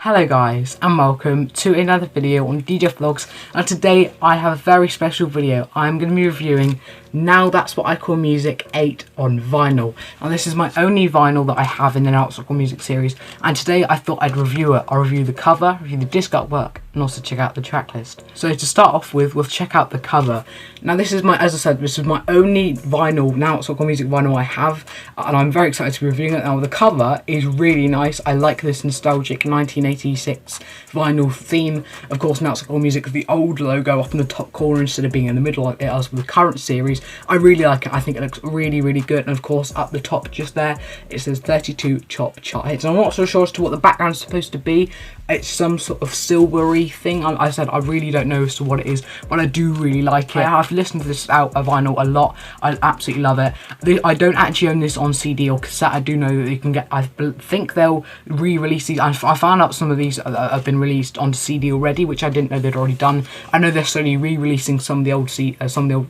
Hello guys and welcome to another video on DJ Vlogs, and today I have a very special video. I'm going to be reviewing Now That's What I Call Music 8 on vinyl. Now this is my only vinyl that I have in the Now That's What I Call Music series, and today I thought I'd review it. I'll review the cover, review the disc artwork, and also check out the track list. So to start off with, we'll check out the cover. Now this is my, as I said, this is my only vinyl, Now That's What I Call Music vinyl I have, and I'm very excited to be reviewing it. Now the cover is really nice. I like this nostalgic 1986 vinyl theme. Of course, Now That's What I Call Music with the old logo up in the top corner instead of being in the middle like it was with the current series. I really like it. I think it looks really, really good. And of course, up the top just there, it says 32 chart hits. And I'm not so sure as to what the background is supposed to be. It's some sort of silvery thing. I said I really don't know as to what it is, but I do really like it. I've listened to this out of vinyl a lot. I absolutely love it. I don't actually own this on CD or cassette. I do know that you can get, I think they'll re-release these. I found out some of these have been released on CD already, which I didn't know they'd already done. I know they're slowly re-releasing some of the old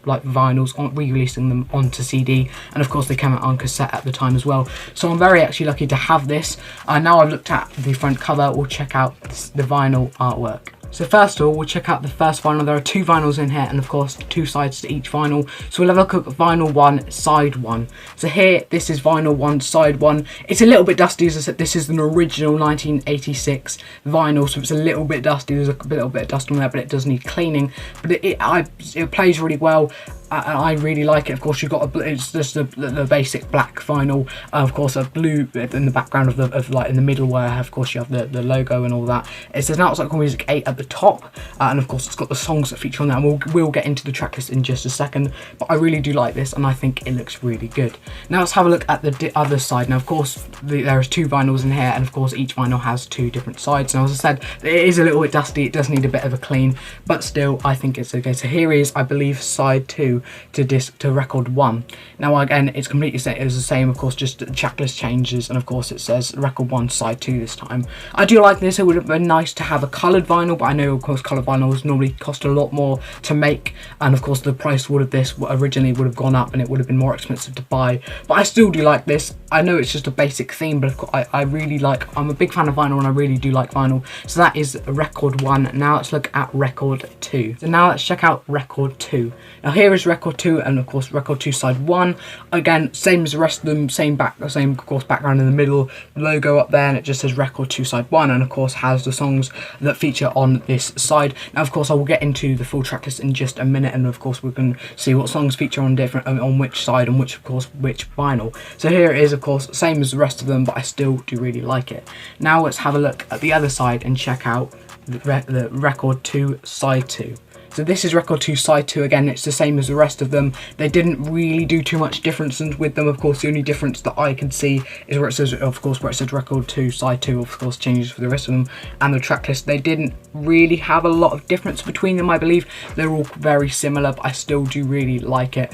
like vinyls, re-releasing them onto CD, and of course they came out on cassette at the time as well. So I'm very actually lucky to have this. Now I've looked at the front cover, we'll check out the vinyl artwork. So first of all, we'll check out the first vinyl. There are two vinyls in here, and of course two sides to each vinyl. So we'll have a look at vinyl 1, side 1. So here, this is vinyl 1, side 1. It's a little bit dusty, as I said. This is an original 1986 vinyl, so it's a little bit dusty. There's a little bit of dust on there, but it does need cleaning. But it plays really well. I really like it. Of course, you've got it's just the basic black vinyl. Of course, a blue in the background of like in the middle, where of course you have the logo and all that. It says Now It's What I Call Music 8 at the top, and of course it's got the songs that feature on there. And we'll get into the track list in just a second. But I really do like this, and I think it looks really good. Now let's have a look at the other side. Now of course there's two vinyls in here, and of course each vinyl has two different sides. Now as I said, it is a little bit dusty. It does need a bit of a clean, but still I think it's okay. So here is, I believe, side 2 to record 1. Now again, it's completely the same, of course, just the checklist changes, and of course it says record 1, side 2 this time. I do like this. It would have been nice to have a coloured vinyl, but I know of course coloured vinyls normally cost a lot more to make, and of course the price of this originally would have gone up, and it would have been more expensive to buy. But I still do like this. I know it's just a basic theme, but of course I really like, I'm a big fan of vinyl, and I really do like vinyl. So that is record 1. Now let's look at record 2. So now let's check out record 2. Now here is record 2, and of course record 2 side 1. Again, same as the rest of them, same of course background in the middle, logo up there, and it just says record 2 side 1, and of course has the songs that feature on this side. Now of course I will get into the full track list in just a minute, and of course we can see what songs feature on different on which side, and which vinyl. So here it is, of course, same as the rest of them, but I still do really like it. Now let's have a look at the other side and check out the record 2 side 2. So this is record 2 side 2. Again, it's the same as the rest of them. They didn't really do too much difference with them. Of course, the only difference that I can see is where it says, of course, where it says record 2 side 2, of course, changes for the rest of them, and the track list. They didn't really have a lot of difference between them. I believe they're all very similar, but I still do really like it.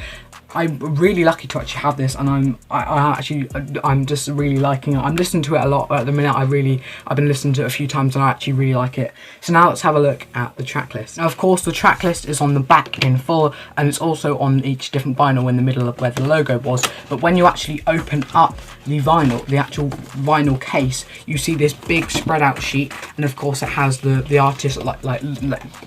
I'm really lucky to actually have this, and I'm just really liking it. I'm listening to it a lot at the minute. I've been listening to it a few times, and I actually really like it. So now let's have a look at the track list. Now of course the track list is on the back in full, and it's also on each different vinyl in the middle of where the logo was. But when you actually open up the vinyl, the actual vinyl case, you see this big spread out sheet, and of course it has the artist, like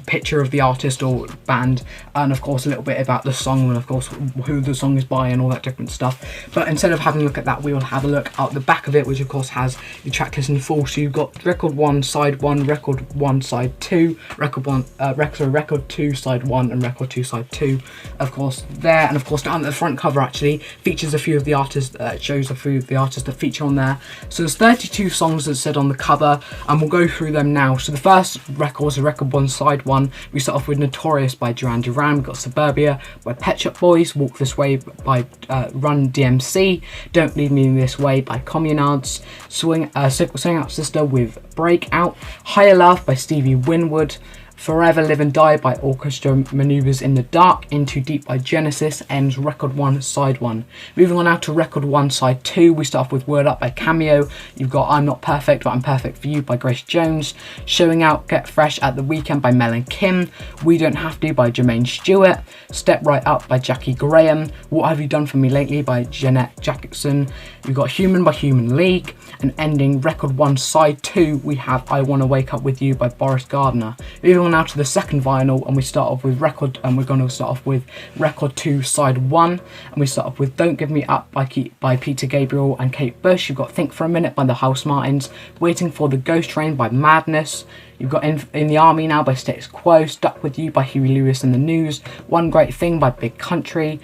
picture of the artist or band, and of course a little bit about the song, and of course who the song is by and all that different stuff. But instead of having a look at that, we will have a look at the back of it, which of course has the track list in full. So you've got record 1 side 1, record 1 side 2, record 2 side 1, and record 2 side 2, of course there. And of course down at the front cover actually features a few of the artists, it shows a few of the artists that feature on there. So there's 32 songs as said on the cover, and we'll go through them now. So the first record is record 1 side 1. We start off with Notorious by Duran Duran. We've got Suburbia by Pet Shop Boys, Walk This Way by Run DMC, Don't Leave Me This Way by Communards, Swing Out Sister with Breakout, Higher Love by Stevie Winwood, Forever Live and Die by Orchestra Maneuvers in the Dark. Into Deep by Genesis ends record 1 side 1. Moving on now to record 1 side 2, we start off with Word Up by Cameo. You've got I'm Not Perfect but I'm Perfect for You by Grace Jones. Showing Out Get Fresh at the Weekend by Mel and Kim. We Don't Have To by Jermaine Stewart. Step Right Up by Jackie Graham. What Have You Done For Me Lately by Jeanette Jackson. You've got Human by Human League. And ending record 1 side 2, we have I Wanna Wake Up With You by Boris Gardner. Moving on now to the second vinyl, and we start off with we're going to start off with record 2 side 1, and we start off with Don't Give Me Up by Peter Gabriel and Kate Bush. You've got Think For A Minute by the House Martins. Waiting For The Ghost Train by Madness. You've got In the Army Now by Status Quo. Stuck With You by Huey Lewis and the News. One Great Thing by Big Country.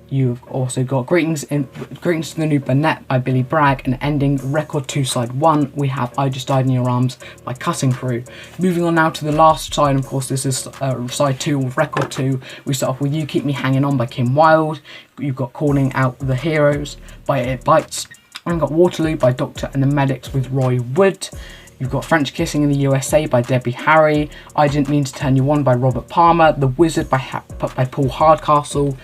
You've also got Greetings to the New Burnett by Billy Bragg, and ending record 2 side 1, we have I Just Died in Your Arms by Cutting Crew. Moving on now to the last side, of course this is side 2 of record 2. We start off with You Keep Me Hanging On by Kim Wilde. You've got Calling Out the Heroes by It Bites. And you've got Waterloo by Doctor and the Medics with Roy Wood. You've got French Kissing in the USA by Debbie Harry. I Didn't Mean to Turn You On by Robert Palmer. The Wizard by Paul Hardcastle.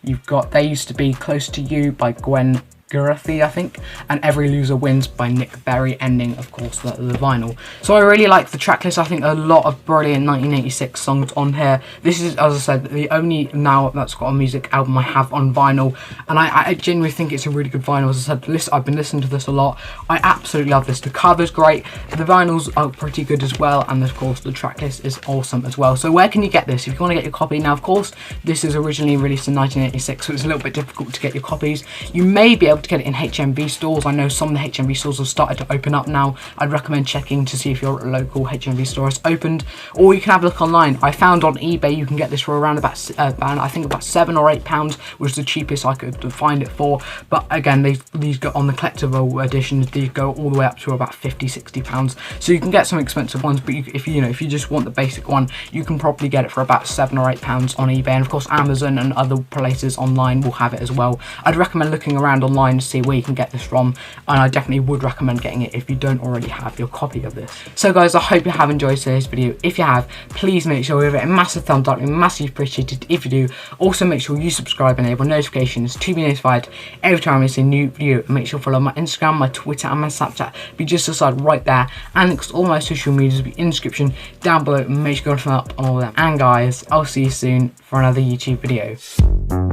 You've got They Used to Be Close to You by Gwen Gurthy, I think, and Every Loser Wins by Nick Berry, ending, of course, the vinyl. So I really like the track list. I think a lot of brilliant 1986 songs on here. This is, as I said, the only now that's got a music album I have on vinyl, and I genuinely think it's a really good vinyl. As I said, I've been listening to this a lot. I absolutely love this. The cover's great, the vinyls are pretty good as well, and of course the track list is awesome as well. So where can you get this? If you want to get your copy, now of course this is originally released in 1986, so it's a little bit difficult to get your copies. You may be able to get it in HMV stores. I know some of the HMV stores have started to open up now. I'd recommend checking to see if your local HMV store has opened, or you can have a look online. I found on eBay you can get this for around about I think about £7 or £8, which is the cheapest I could find it for. But again, these go on the collectible editions, these go all the way up to about £50-60, so you can get some expensive ones, but if you just want the basic one, you can probably get it for about £7 or £8 on eBay, and of course Amazon and other places online will have it as well. I'd recommend looking around online to see where you can get this from, and I definitely would recommend getting it if you don't already have your copy of this. So guys, I hope you have enjoyed today's video. If you have, please make sure you give it a massive thumbs up. It'd be massively appreciated if you do. Also make sure you subscribe and enable notifications to be notified every time I see a new video, and make sure to follow my Instagram, my Twitter and my Snapchat. Be just aside right there, and links to all my social medias will be in the description down below. Make sure you go and up on all of them. And guys, I'll see you soon for another YouTube video.